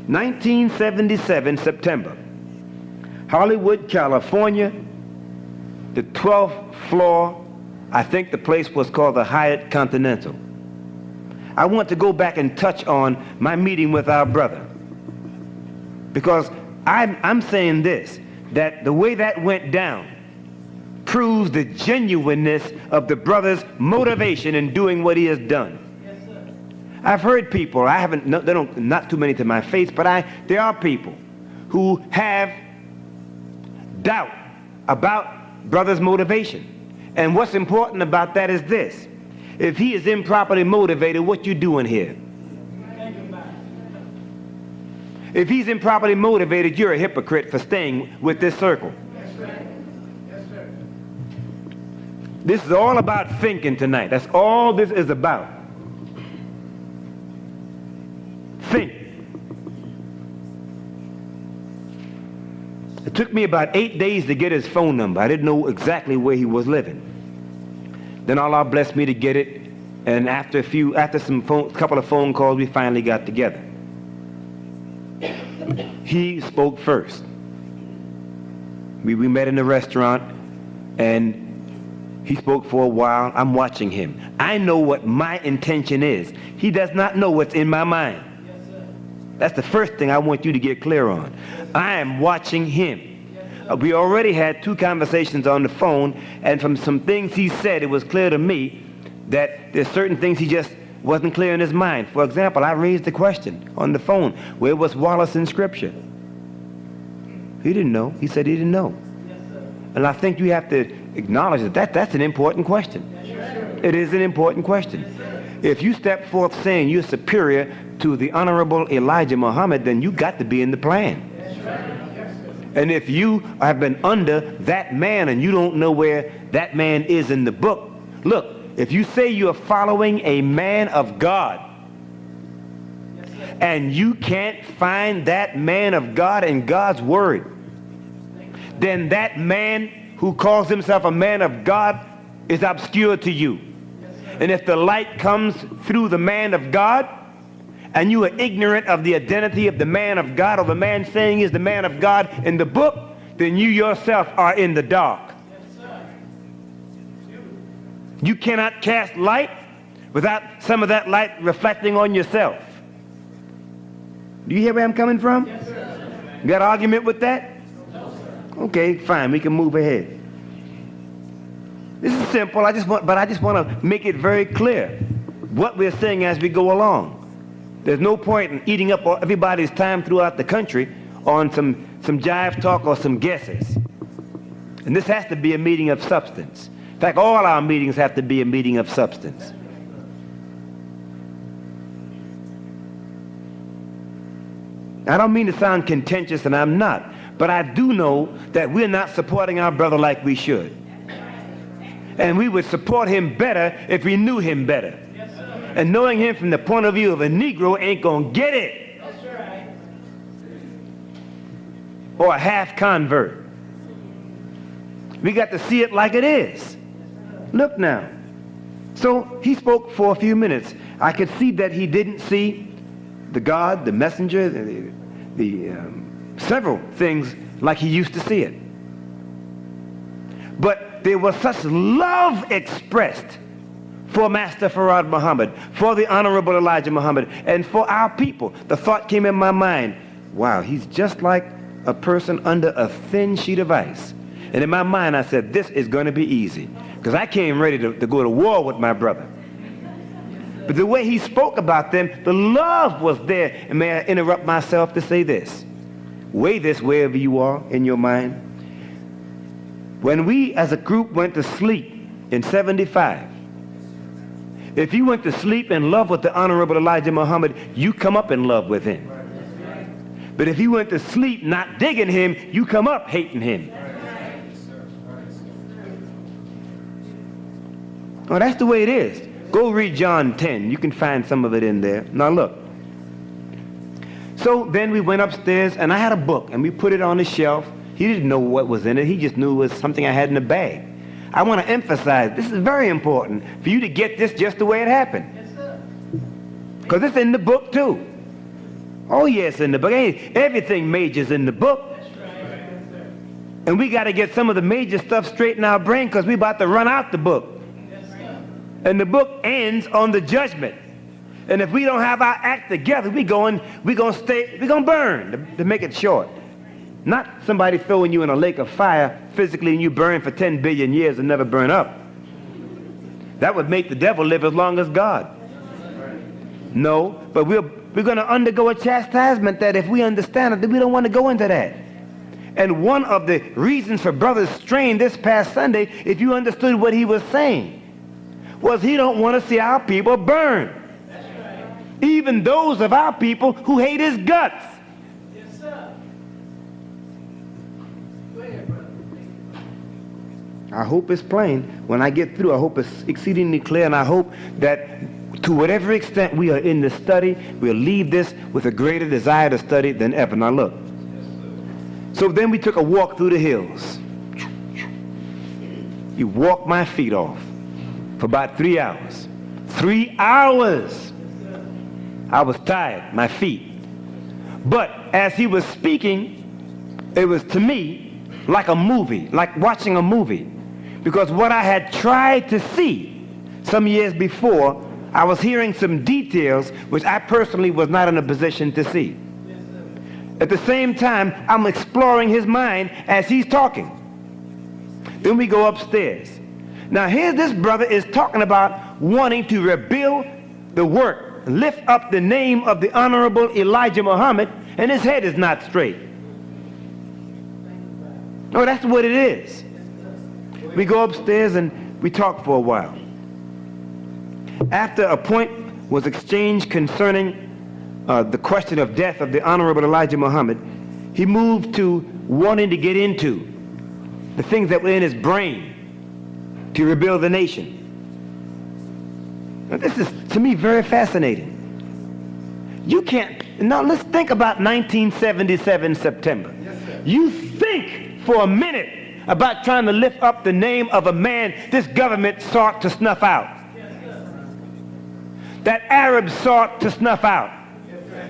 1977, September. Hollywood, California, the 12th floor. I think the place was called the Hyatt Continental. I want to go back and touch on my meeting with our brother, because I'm saying this, that the way that went down proves the genuineness of the brother's motivation in doing what he has done. Yes, sir. I've heard people, not too many to my face, but there are people who have doubt about brother's motivation. And what's important about that is this: if he is improperly motivated, what you doing here? If he's improperly motivated, you're a hypocrite for staying with this circle. Yes, sir. Yes, sir. This is all about thinking tonight. That's all this is about. Think. It took me about 8 days to get his phone number. I didn't know exactly where he was living. Then Allah blessed me to get it, and after a couple of phone calls, we finally got together. He spoke first. We met in a restaurant, and he spoke for a while. I'm watching him. I know what my intention is. He does not know what's in my mind. Yes, sir. That's the first thing I want you to get clear on. I am watching him. We already had 2 conversations on the phone, and from some things he said, it was clear to me that there's certain things he just wasn't clear in his mind. For example, I raised the question on the phone, where was Wallace in Scripture? He didn't know. He said he didn't know. Yes, sir. And I think you have to acknowledge that that's an important question. Yes, sir. It is an important question. Yes, sir. If you step forth saying you're superior to the Honorable Elijah Muhammad, then you got to be in the plan. That's right. Yes, sir. And if you have been under that man and you don't know where that man is in the book, look, if you say you're following a man of God, Yes, sir. and you can't find that man of God in God's word, then that man who calls himself a man of God is obscure to you. And if the light comes through the man of God, and you are ignorant of the identity of the man of God, or the man saying is the man of God in the book, then you yourself are in the dark. Yes, sir. You cannot cast light without some of that light reflecting on yourself. Do you hear where I'm coming from? Yes, sir. You got an argument with that? No, sir. Okay, fine, we can move ahead. This is simple. I just want to make it very clear what we're saying as we go along. There's no point in eating up everybody's time throughout the country on some jive talk or some guesses. And this has to be a meeting of substance. In fact, all our meetings have to be a meeting of substance. I don't mean to sound contentious, and I'm not, but I do know that we're not supporting our brother like we should. And we would support him better if we knew him better. Yes, sir. And knowing him from the point of view of a Negro ain't gonna get it. That's right. Or a half convert. We got to see it like it is. Look now. So he spoke for a few minutes. I could see that he didn't see the God, the messenger, the several things like he used to see it. But there was such love expressed for Master Farrakhan Muhammad, for the Honorable Elijah Muhammad, and for our people. The thought came in my mind, wow, he's just like a person under a thin sheet of ice. And in my mind I said, this is going to be easy, because I came ready to go to war with my brother. But the way he spoke about them, the love was there. And may I interrupt myself to say this? Weigh this wherever you are in your mind. When we as a group went to sleep in 75, if you went to sleep in love with the Honorable Elijah Muhammad, you come up in love with him. But if you went to sleep not digging him, you come up hating him. Oh, that's the way it is. Go read John 10. You can find some of it in there. Now look. So then we went upstairs, and I had a book, and we put it on the shelf. He didn't know what was in it. He just knew it was something I had in the bag. I want to emphasize, this is very important for you to get this just the way it happened. Yes, sir. Because it's in the book too. Oh yes, in the book. Ain't everything major's in the book. And we got to get some of the major stuff straight in our brain because we about to run out the book. And the book ends on the judgment. And if we don't have our act together, we're gonna burn, to make it short. Not somebody throwing you in a lake of fire physically and you burn for 10 billion years and never burn up. That would make the devil live as long as God. No, but we're going to undergo a chastisement that if we understand it, then we don't want to go into that. And one of the reasons for Brother's strain this past Sunday, if you understood what he was saying, was he don't want to see our people burn. Even those of our people who hate his guts. Yes, sir. Go ahead, brother. I hope it's plain. When I get through, I hope it's exceedingly clear, and I hope that to whatever extent we are in the study, we'll leave this with a greater desire to study than ever. Now look. So then we took a walk through the hills. You walked my feet off for about 3 hours. 3 hours! I was tired, my feet. But as he was speaking, it was to me like a movie, like watching a movie. Because what I had tried to see some years before, I was hearing some details which I personally was not in a position to see. At the same time, I'm exploring his mind as he's talking. Then we go upstairs. Now here this brother is talking about wanting to rebuild the work, lift up the name of the Honorable Elijah Muhammad, and his head is not straight. No, that's what it is. We go upstairs and we talk for a while. After a point was exchanged concerning the question of death of the Honorable Elijah Muhammad, he moved to wanting to get into the things that were in his brain to rebuild the nation. Now, this is, to me, very fascinating. You can't, now let's think about 1977 September. You think for a minute about trying to lift up the name of a man this government sought to snuff out. That Arabs sought to snuff out.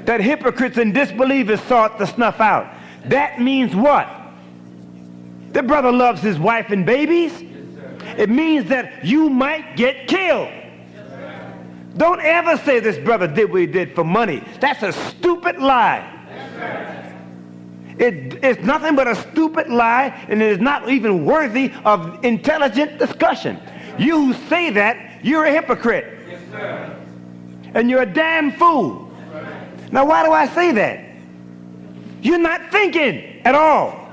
That hypocrites and disbelievers sought to snuff out. That means what? The brother loves his wife and babies. It means that you might get killed. Don't ever say this brother did what he did for money. That's a stupid lie. It's nothing but a stupid lie, and it is not even worthy of intelligent discussion. You who say that, you're a hypocrite. And you're a damn fool. Now, why do I say that? You're not thinking at all.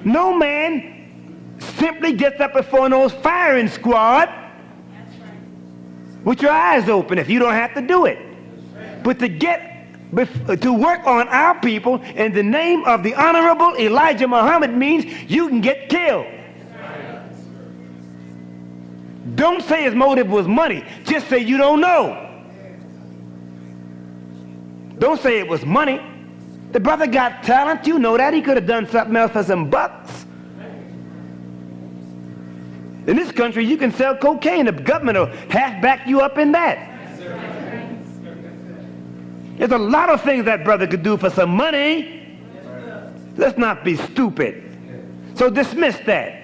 No man simply gets up before those firing squad with your eyes open if you don't have to do it. But to work on our people in the name of the Honorable Elijah Muhammad means you can get killed. Don't say his motive was money. Just say you don't know. Don't say it was money. The brother got talent. You know that. He could have done something else for some bucks. In this country, you can sell cocaine. The government will half back you up in that. There's a lot of things that brother could do for some money. Let's not be stupid. So dismiss that.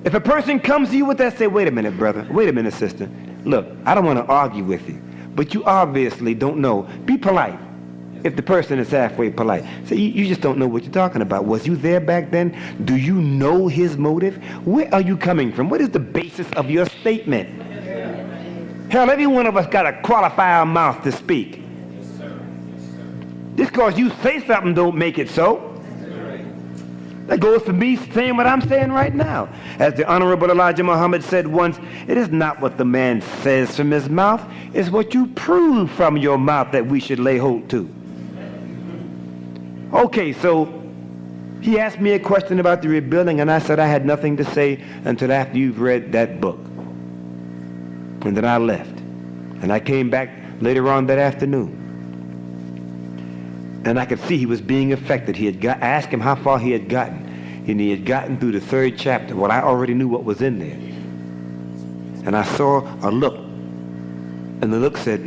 If a person comes to you with that, say, wait a minute, brother. Wait a minute, sister. Look, I don't want to argue with you, but you obviously don't know. Be polite. If the person is halfway polite. Say, you just don't know what you're talking about. Was you there back then? Do you know his motive? Where are you coming from? What is the basis of your statement? Hell, every one of us got to qualify our mouth to speak. Just because you say something don't make it so. That goes for me saying what I'm saying right now. As the Honorable Elijah Muhammad said once, it is not what the man says from his mouth, it's what you prove from your mouth that we should lay hold to. Okay, so he asked me a question about the rebuilding, and I said I had nothing to say until after you've read that book. And then I left. And I came back later on that afternoon. And I could see he was being affected. I asked him how far he had gotten. And he had gotten through the 3rd chapter. Well, I already knew what was in there. And I saw a look. And the look said,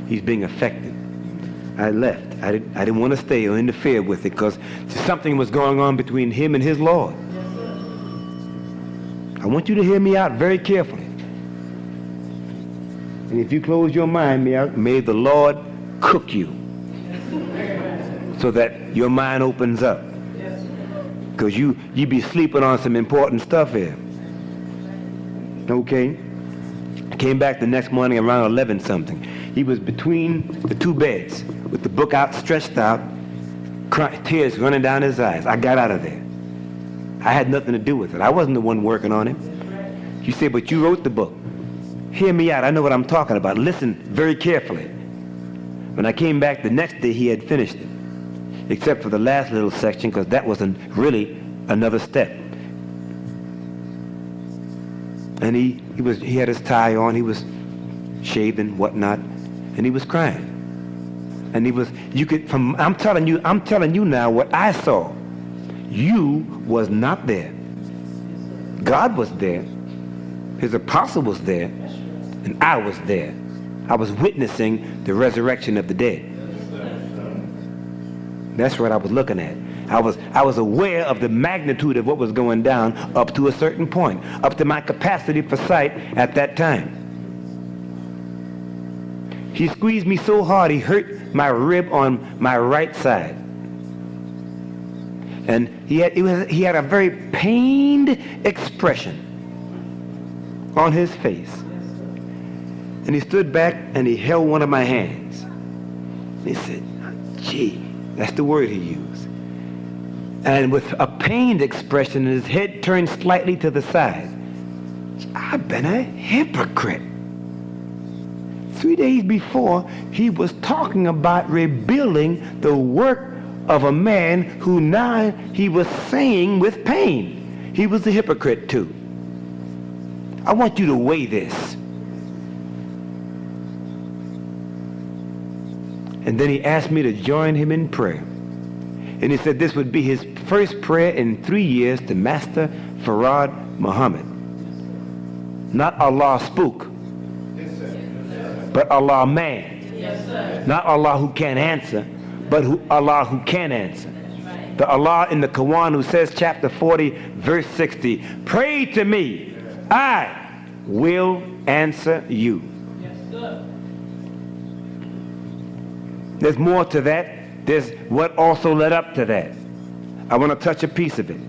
he's being affected. I left. I didn't want to stay or interfere with it because something was going on between him and his Lord. I want you to hear me out very carefully. And if you close your mind, may the Lord cook you so that your mind opens up. Because you be sleeping on some important stuff here. Okay? I came back the next morning around 11 something. He was between the two beds with the book out, stretched out, tears running down his eyes. I got out of there. I had nothing to do with it. I wasn't the one working on him. You say, but you wrote the book. Hear me out. I know what I'm talking about. Listen very carefully. When I came back the next day, he had finished it, except for the last little section, because that wasn't really another step. And he had his tie on. He was shaved and whatnot, and he was crying. And I'm telling you now what I saw. You was not there. God was there. His apostle was there, and I was there. I was witnessing the resurrection of the dead. That's what I was looking at. I was aware of the magnitude of what was going down up to a certain point, up to my capacity for sight at that time. He squeezed me so hard he hurt my rib on my right side. And he had a very pained expression on his face. And he stood back and he held one of my hands. He said, gee, that's the word he used. And with a pained expression, his head turned slightly to the side. I've been a hypocrite. 3 days before, he was talking about rebuilding the work of a man who now he was saying with pain. He was a hypocrite too. I want you to weigh this. And then he asked me to join him in prayer. And he said this would be his first prayer in 3 years to Master Farrakhan Muhammad. Not Allah spook, but Allah man. Yes, not Allah who can't answer, but Allah who can answer. The Allah in the Quran who says, chapter 40, verse 60, pray to me, I will answer you. Yes, sir. There's more to that. There's what also led up to that. I want to touch a piece of it.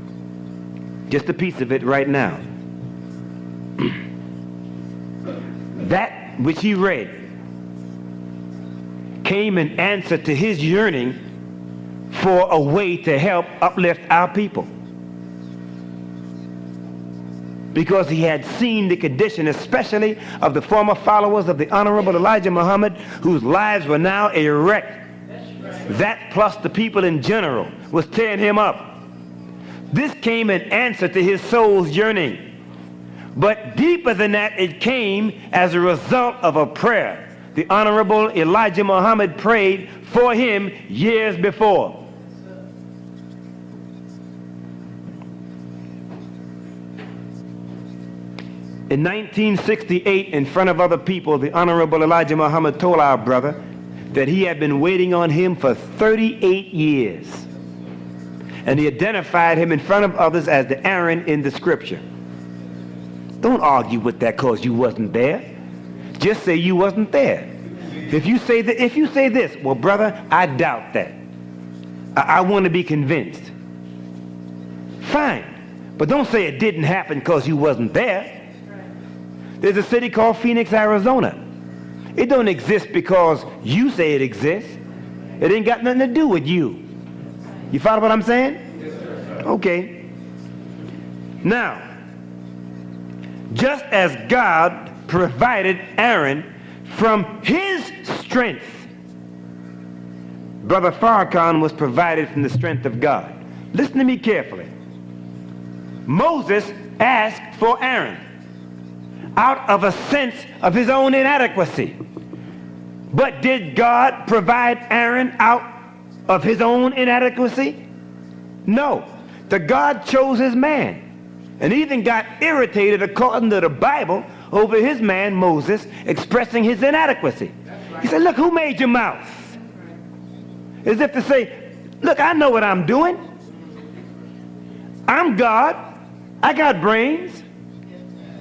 Just a piece of it right now. That which he read came in answer to his yearning for a way to help uplift our people. Because he had seen the condition, especially of the former followers of the Honorable Elijah Muhammad, whose lives were now a wreck. That plus the people in general was tearing him up. This came in answer to his soul's yearning. But deeper than that, it came as a result of a prayer the Honorable Elijah Muhammad prayed for him years before. In 1968, in front of other people, the Honorable Elijah Muhammad told our brother that he had been waiting on him for 38 years. And he identified him in front of others as the Aaron in the scripture. Don't argue with that because you wasn't there. Just say you wasn't there. If you say this, well, brother, I doubt that. I want to be convinced. Fine. But don't say it didn't happen because you wasn't there. There's a city called Phoenix, Arizona. It don't exist because you say it exists. It ain't got nothing to do with you. You follow what I'm saying? Yes, sir. Okay. Now, just as God provided Aaron from his strength, Brother Farrakhan was provided from the strength of God. Listen to me carefully. Moses asked for Aaron out of a sense of his own inadequacy. But did God provide Aaron out of his own inadequacy? No. The God chose his man and even got irritated, according to the Bible, over his man Moses expressing his inadequacy. He said, look, who made your mouth? As if to say, look, I know what I'm doing. I'm God. I got brains.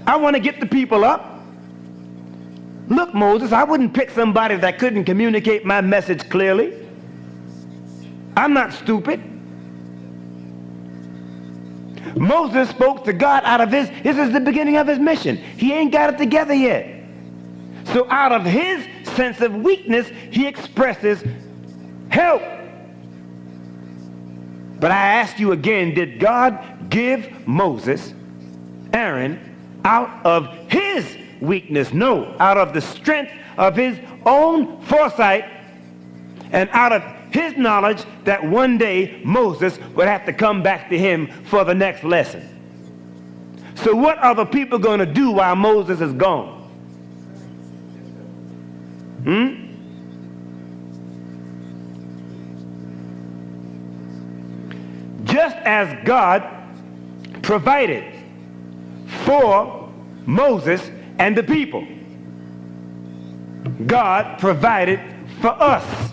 I want to get the people up. Look, Moses, I wouldn't pick somebody that couldn't communicate my message clearly. I'm not stupid. Moses spoke to God out of this is the beginning of his mission. He ain't got it together yet. So out of his sense of weakness, he expresses help. But I ask you again, did God give Moses, Aaron, out of his weakness? No, out of the strength of his own foresight and out of his knowledge that one day Moses would have to come back to him for the next lesson. So what are the people going to do while Moses is gone? Just as God provided for Moses and the people, God provided for us,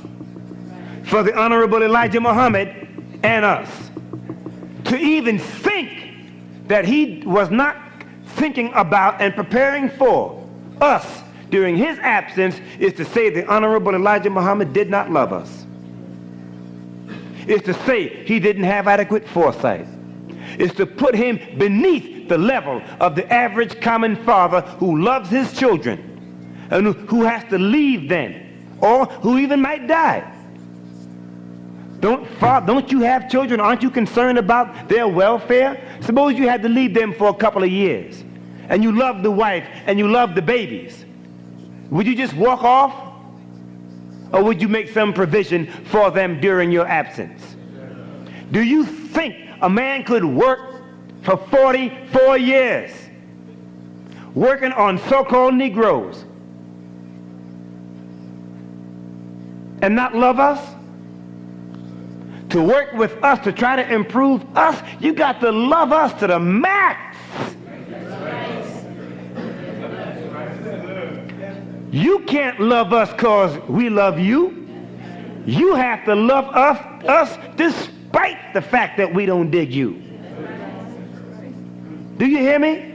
for the Honorable Elijah Muhammad and us. To even think that he was not thinking about and preparing for us during his absence is to say the Honorable Elijah Muhammad did not love us. It's to say he didn't have adequate foresight. It's to put him beneath the level of the average common father who loves his children and who has to leave them or who even might die. Don't you have children? Aren't you concerned about their welfare? Suppose you had to leave them for a couple of years and you love the wife and you love the babies. Would you just walk off? Or would you make some provision for them during your absence? Do you think a man could work for 44 years working on so-called Negroes and not love us? To work with us, to try to improve us, you got to love us to the max. You can't love us because we love you. You have to love us despite the fact that we don't dig you. Do you hear me?